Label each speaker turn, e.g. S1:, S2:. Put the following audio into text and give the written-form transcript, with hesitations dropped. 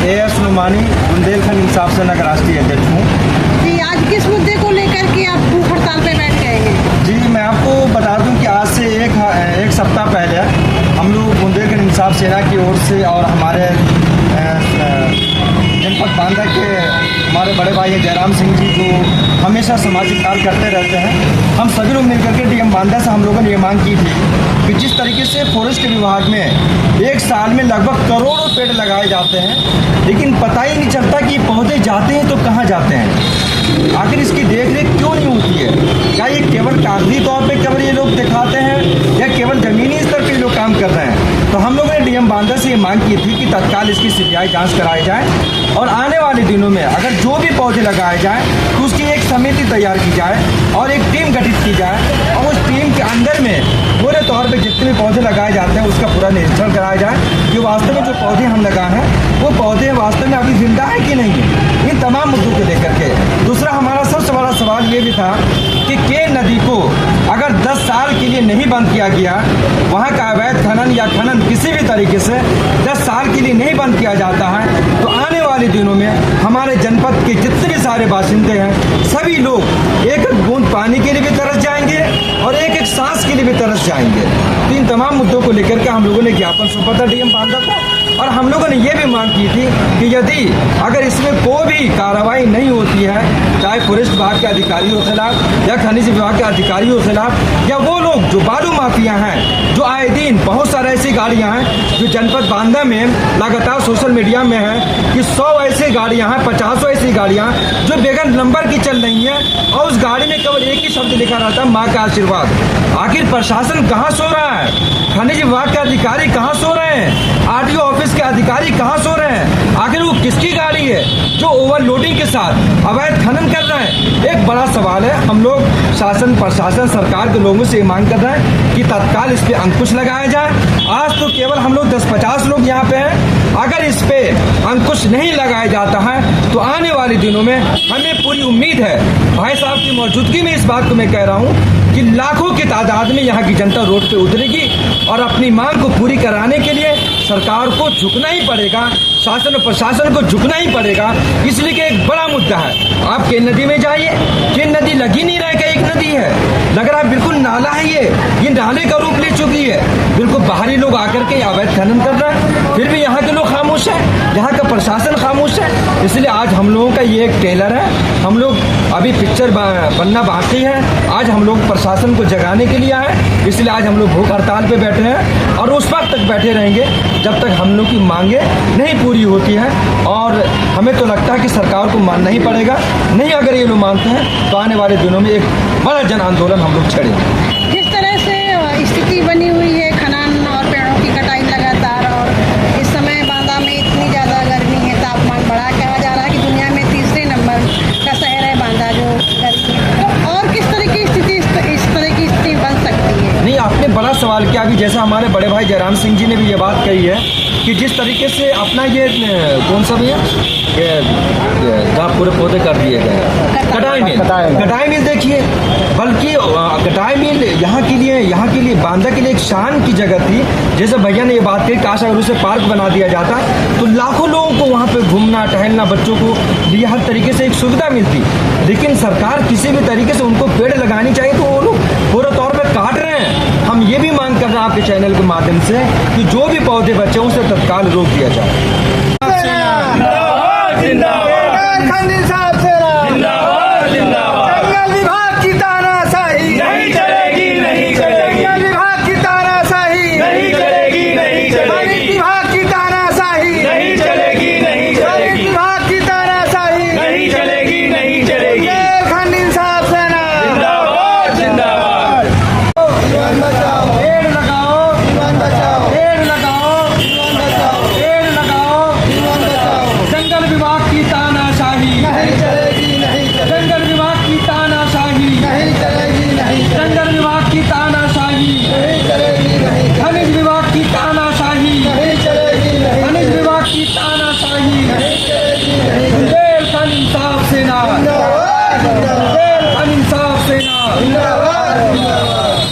S1: AS Numani, Bundelkhand इंसाफ सेना का राष्ट्रीय अध्यक्ष हूँ।
S2: जी, आज किस मुद्दे को लेकर के आप भूख हड़ताल पे बैठ गए हैं?
S1: जी, मैं आपको बता दूं कि आज से एक सप्ताह पहले हम लोग बुंदेलखंड इंसाफ सेना की ओर से और हमारे जनपद बांदा के हमारे बड़े भाई हैं जयराम सिंह जी, जो हमेशा सामाजिक कार्य करते रहते हैं, हम सभी लोग मिलकर के DM बांदा से हम लोगों ने ये मांग की थी कि जिस तरीके से फॉरेस्ट विभाग में एक साल में लगभग करोड़ों पेड़ लगाए जाते हैं, लेकिन पता ही नहीं चलता कि पौधे जाते हैं तो कहाँ जाते हैं, आखिर इसकी देखरेख क्यों नहीं होती है? क्या ये केवल कागजी तौर पे केवल ये लोग दिखाते हैं या केवल ज़मीनी स्तर पे लोग काम कर रहे हैं? तो हम लोगों ने DM बांदा से ये मांग की थी कि तत्काल इसकी सीबीआई जांच कराई जाए और आने वाले दिनों में अगर जो भी पौधे लगाए जाएँ तो उसकी एक समिति तैयार की जाए और एक टीम गठित की जाए और उस टीम के अंदर में पूरे तौर पे जितने भी पौधे लगाए जाते हैं उसका पूरा निरीक्षण कराया जाए कि वास्तव में जो पौधे हम लगाए हैं वो पौधे वास्तव में अभी जिंदा है कि नहीं है। इन तमाम मुद्दों को लेकर के दूसरा हमारा सबसे बड़ा सवाल ये भी था कि केन नदी को अगर 10 साल के लिए नहीं बंद किया गया, वहाँ का अवैध खनन या खनन किसी भी तरीके से 10 साल के लिए नहीं बंद किया जाता है, तो आने वाले दिनों में हमारे जनपद के जितने भी सारे बाशिंदे हैं सभी लोग एक एक बूंद पानी के लिए भी तरस जाएंगे और एक एक सांस के लिए भी तरस जाएंगे। तो इन तमाम मुद्दों को लेकर के हम लोगों ने ज्ञापन सौंपा था DM बांदा को और हम लोगों ने ये भी मांग की थी कि यदि अगर इसमें कोई भी कार्रवाई नहीं होती है, चाहे फॉरेस्ट विभाग के अधिकारियों के खिलाफ या खनिज विभाग के अधिकारियों के खिलाफ या वो लोग जो बालू माफिया हैं, जो आए दिन बहुत सारे ऐसी गाड़ियां हैं जो जनपद बांदा में लगातार सोशल मीडिया में है कि 100 ऐसी गाड़ियां हैं, 50 ऐसी गाड़ियां जो बगैर नंबर की चल रही हैं और उस गाड़ी में केवल एक ही शब्द लिखा रहता है, माँ का आशीर्वाद। आखिर प्रशासन कहाँ सो रहा है? खनिज विभाग के अधिकारी कहाँ सो रहे हैं? RDO ऑफिस के अधिकारी कहाँ सो रहे हैं? आखिर वो किसकी गाड़ी है जो ओवरलोडिंग के साथ अवैध खनन कर रहे हैं? एक बड़ा सवाल है। हम लोग शासन प्रशासन सरकार के लोगों से मांग कर रहे हैं कि तत्काल इस पे अंकुश लगाया जाए। आज तो केवल हम लोग 10-50 लोग यहाँ पे हैं, अगर इस पे अंकुश नहीं लगाया जाता है तो आने वाले दिनों में हमें पूरी उम्मीद है, भाई साहब की मौजूदगी में इस बात को मैं कह रहा हूँ कि लाखों की तादाद में यहाँ की जनता रोड पे उतरेगी और अपनी मांग को पूरी कराने के लिए सरकार को झुकना ही पड़ेगा, शासन और प्रशासन को झुकना ही पड़ेगा। इसलिए कि एक बड़ा मुद्दा है, आप केन नदी में जाइए, केन नदी लगी नहीं रहा है, एक नदी है, लग रहा है बिल्कुल नाला है, ये नाले का रूप ले चुकी है। बिल्कुल बाहरी लोग आकर के अवैध खनन कर रहे हैं, फिर भी यहाँ के लोग खामोश है, यहाँ का प्रशासन खामोश है। इसलिए आज हम लोगों का ये एक टेलर है, हम लोग अभी पिक्चर बनना बाकी है। आज हम लोग प्रशासन को जगाने के लिए आए, इसलिए आज हम लोग भूख हड़ताल पे बैठे हैं और उस वक्त तक बैठे रहेंगे जब तक हम लोग की मांगे नहीं पूरी होती है। और हमें तो लगता है कि सरकार को मानना ही पड़ेगा, नहीं अगर ये लोग मानते हैं तो आने वाले दिनों में एक बड़ा जन आंदोलन हम लोग छेड़ेंगे।
S2: जिस तरह से स्थिति बनी हुई है, खनन और पेड़ों की कटाई लगातार, और इस समय बांदा में इतनी ज़्यादा गर्मी है, तापमान बढ़ा, कहा जा रहा है कि दुनिया में 3रे नंबर का शहर है बांदा जो गर्मी है, और किस तरह की स्थिति इस तरह की स्थिति बन सकती है?
S1: नहीं, आपने बड़ा सवाल किया। अभी जैसा हमारे बड़े भाई जयराम सिंह जी ने भी ये बात कही है कि जिस तरीके से अपना ये कौन सा भी है जहाँ पूरे पौधे कर दिए गए, कटाई मिल देखिए, बल्कि कटाई मिल यहाँ के लिए बांदा के लिए एक शान की जगह थी। जैसे भैया ने ये बात कही, काश अगर उसे पार्क बना दिया जाता तो लाखों लोगों को वहाँ पे घूमना टहलना, बच्चों को भी हर तरीके से एक सुविधा मिलती। लेकिन सरकार किसी भी तरीके से उनको पेड़ लगानी चाहिए तो वो लोग पूरे तौर पर काट रहे हैं। हम ये भी मांग कर रहे हैं आपके चैनल के माध्यम से कि जो भी पौधे बचे उसे तत्काल रोक दिया जाए।